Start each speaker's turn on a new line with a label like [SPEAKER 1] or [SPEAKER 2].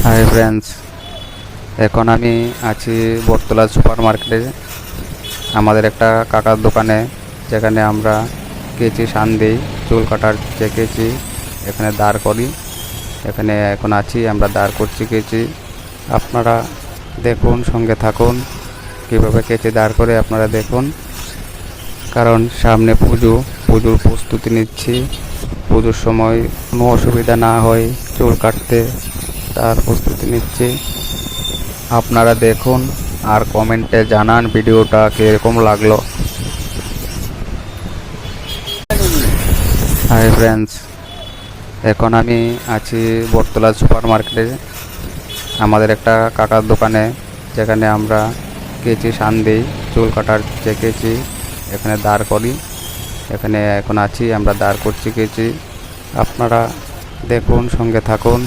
[SPEAKER 1] Hi friends, এখন আমি আছি বটতলা সুপার মার্কেটে। আমাদের একটা কাকার দোকানে, যেখানে আমরা কেচি শান দিই, চুল কাটার যে কেচি এখানে দাঁড় করি। এখানে এখন আছি, আমরা দাঁড় করছি কেচি। আপনারা দেখুন, সঙ্গে থাকুন কীভাবে কেচি দাঁড় করে আপনারা দেখুন। কারণ সামনে পুজোর প্রস্তুতি নিচ্ছি। পুজোর সময় কোনো অসুবিধা না হয় চুল কাটতে, তার প্রস্তুতি নিচ্ছি। আপনারা দেখুন আর কমেন্টে জানান ভিডিওটা কীরকম লাগলো। হাই ফ্রেন্ডস, এখন আমি আছি বটতলা সুপার মার্কেটে। আমাদের একটা কাকার দোকানে, যেখানে আমরা কেচি শান দিই, চুল কাটার যে কেচি এখানে দাঁড় করি। এখানে এখন আছি, আমরা দাঁড় করছি কেচি। আপনারা দেখুন, সঙ্গে থাকুন